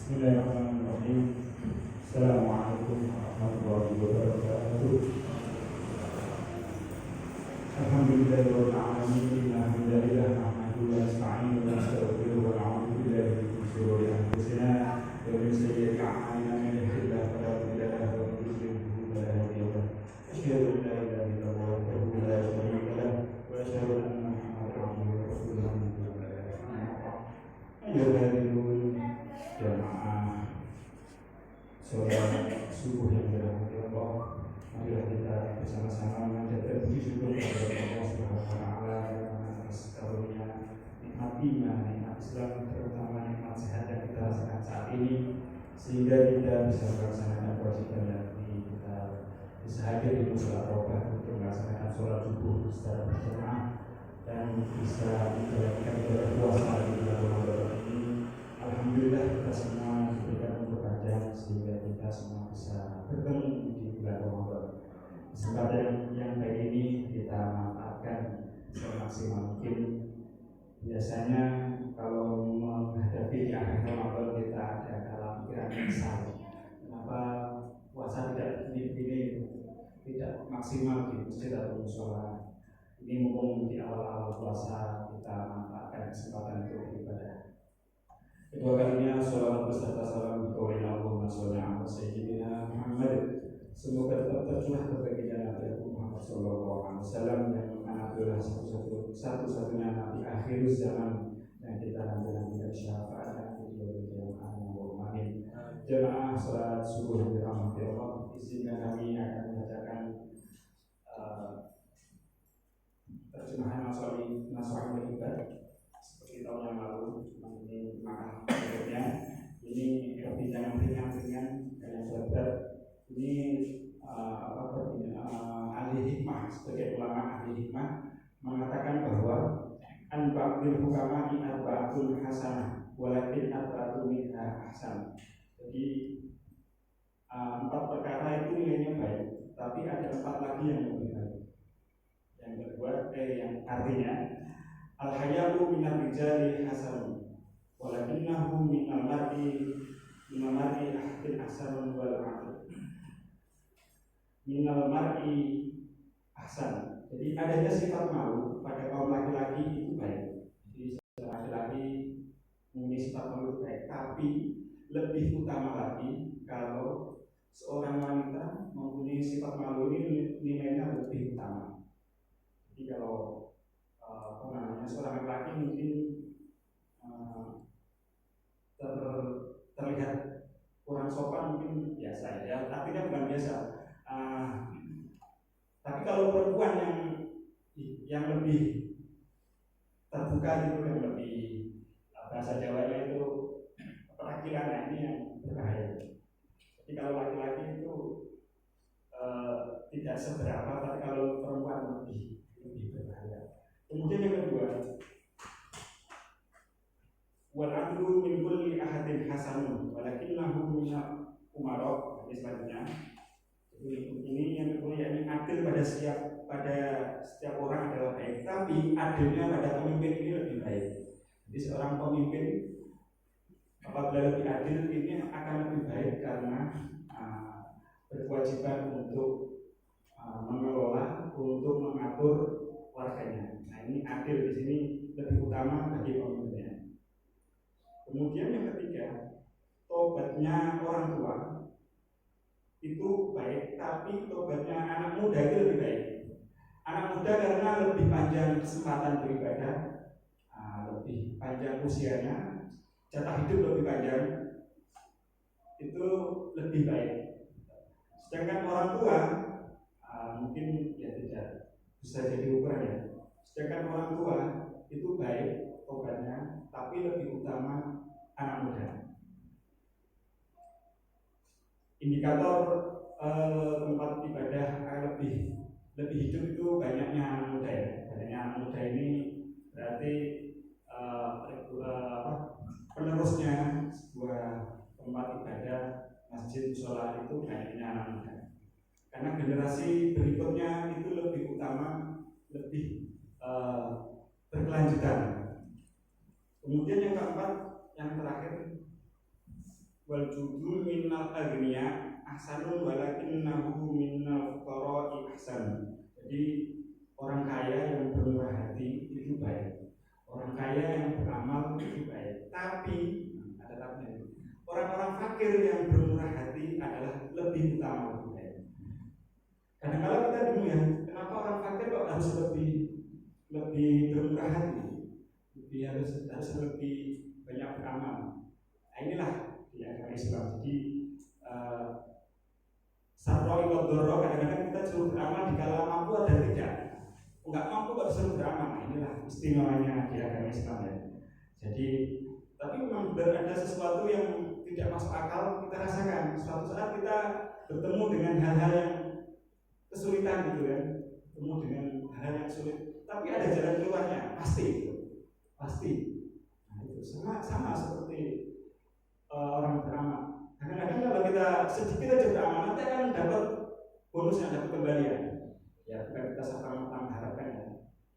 Bismillahirrahmanirrahim. Assalamualaikum warahmatullahi wabarakatuh. Alhamdulillahirabbil alamin. Alhamdulillah nahmaduhu wa nasta'inuhu wa nastaghfiruhu wa na'udzu billahi min shururi anfusina wa min sayyiati a'malina. Man yahdihillahu fala mudilla lahu wa man yudlil fala hadiya lahu. Asyhadu an la ilaha illallah wahdahu la syarika lahu wa asyhadu anna Muhammadan abduhu wa rasuluh. Ayyuhalladzina jamaah sholat subuh yang dirahmati Allah, marilah kita bersama-sama menjadikan puji syukur kepada Allah Subhanahu wa taala atas karunia nikmat iman, nikmat Islam, terutama nikmat sehat yang kita rasakan saat ini, sehingga kita bisa melaksanakan kewajiban yang kita bisa hadir di musola Taubah untuk melaksanakan sholat subuh secara berjamaah dan bisa menjalankan ibadah puasa di bulan Ramadan ini. Alhamdulillah kita semua diberikan keberkahan sehingga kita semua bisa bertemu di bulan Ramadan. Kesempatan yang baik ini kita manfaatkan semaksimal mungkin. Biasanya kalau menghadapi di akhir Ramadan kita ada dalam pikiran besar, kenapa puasa tidak begini, tidak maksimal di masjid atau musola. Ini mumpung di awal-awal puasa kita manfaatkan kesempatan untuk beribadah. Kedua kalinya sholawat beserta salam dikaulina Allahumma sholli ala sayyidina Muhammad. Semoga tetap tercurah kebaginda Nabi Muhammad sallallahu alaihi wasallam yang mana adalah satu-satunya nabi akhir zaman yang kita nanti-nantikan syafaat di hari kiamat. Amin. Jemaah salat subuh dirahmati Allah, izinkan kami akan membacakan terjemahan Nashul Ibad seperti tahun yang lalu. Ini maka berikutnya ini perbincangan ringan dan yang berat. Ini ahli hikmah, sebagai ulama ahli hikmah mengatakan bahwa anba'ul hukama in arba'atul hasanah walakin arba'atu minha ahsan. Jadi 4 perkara itu nilainya baik, tapi ada 4 lagi yang lebih baik. Yang kedua, yang artinya al-hayalu minar rijali hasan walakinnahu minal mar'i ahsin ahsanun wal aql. Minal mar'i ahsan. Jadi adanya sifat malu pada kaum laki-laki itu baik. Jadi laki-laki memiliki sifat malu baik, tapi lebih utama lagi kalau seorang wanita mempunyai sifat malu ini nilainya lebih utama. Jadi kalau seorang laki mungkin terlihat kurang sopan, mungkin biasa ya, tapi kan bukan biasa. Tapi kalau perempuan yang lebih terbuka itu, yang lebih bahasa Jawanya itu perakilan, ini yang berbahaya. Jadi kalau laki-laki itu tidak seberapa, tapi kalau perempuan lebih berbahaya. Kemudian yang kedua, wal adlu min kulli ahadin hasanun walakinnahu minal umara. Ini selanjutnya. Ini yang kedua, yakni adil pada setiap orang adalah baik, tapi adilnya pada pemimpin ini lebih baik. Jadi seorang pemimpin apabila lebih adil ini akan lebih baik karena berkewajiban untuk mengelola, untuk mengatur warganya. Nah, ini adil di sini lebih utama bagi pemimpinnya. Kemudian yang ketiga, tobatnya orang tua itu baik, tapi tobatnya anak muda itu lebih baik. Anak muda karena lebih panjang kesempatan beribadah, lebih panjang usianya, jatah hidup lebih panjang, itu lebih baik. Sedangkan orang tua mungkin ya tidak bisa jadi ukuran ya. Sedangkan orang tua itu baik tobatnya, tapi lebih utama anak muda. Indikator tempat ibadah lebih hidup itu banyaknya anak muda ya. Banyaknya anak muda ini berarti penerusnya sebuah tempat ibadah, masjid, musola itu banyaknya anak muda. Karena generasi berikutnya itu lebih utama, lebih berkelanjutan. Kemudian yang keempat, yang terakhir, wal judu minnal aghniya ahsanun walakinnahu minnal fuqara'i ahsan. Jadi orang kaya yang bermurah hati itu baik, orang kaya yang beramal itu baik. Tapi ada tapinya, orang-orang fakir yang bermurah hati adalah lebih utama, lebih baik. Kadang-kadang kita bingung ya, kenapa orang fakir kok harus lebih bermurah hati, harus lebih banyak beramal. Nah, inilah di agama Islam. Jadi saroi wa doro, kadang-kadang kita suruh beramal dikala mampu atau tidak. Enggak mampu kok disuruh beramal. Nah, inilah istimewanya di agama Islam ya. Jadi tapi memang benar ada sesuatu yang tidak masuk akal kita rasakan. Suatu saat kita bertemu dengan hal-hal yang kesulitan gitu kan, bertemu dengan hal yang sulit. Tapi ada jalan keluarnya, pasti itu, pasti. Nah, itu sama seperti orang beramal. Kadang-kadang kalau kita sedikit aja beramal, nanti akan dapat bonus yang dapat kembalian. Ya bukan kita serta-merta harapkan ya.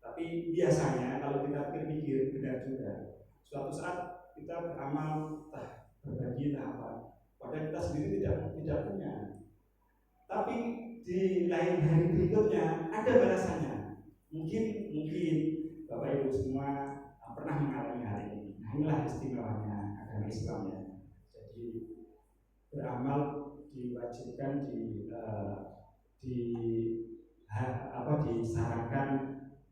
Tapi biasanya kalau kita pikir benar juga, suatu saat kita beramal, berbagi apa, padahal kita sendiri tidak punya. Tapi di lain hari berikutnya ada balasannya. Mungkin Bapak Ibu semua pernah mengalami hal ini. Nah, inilah istimewanya agama Islam ya. Jadi beramal diwajibkan disarankan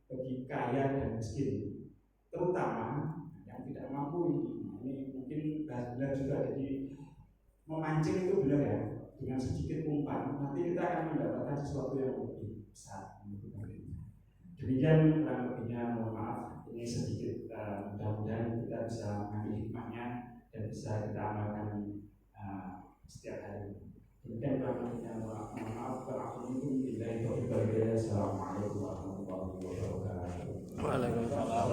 bagi kaya dan miskin, terutama yang tidak mampu ini mungkin benar juga. Jadi memancing itu benar ya, dengan sedikit umpan nanti kita akan mendapatkan sesuatu yang lebih besar. Demikian kurang lebihnya, mohon maaf ini sedikit. Mudah-mudahan kita bisa mengambil hikmahnya dan bisa kita amalkan setiap hari. Demikian kurang lebihnya, mohon maaf. Assalamualaikum warahmatullahi wabarakatuh. Waalaikumsalam.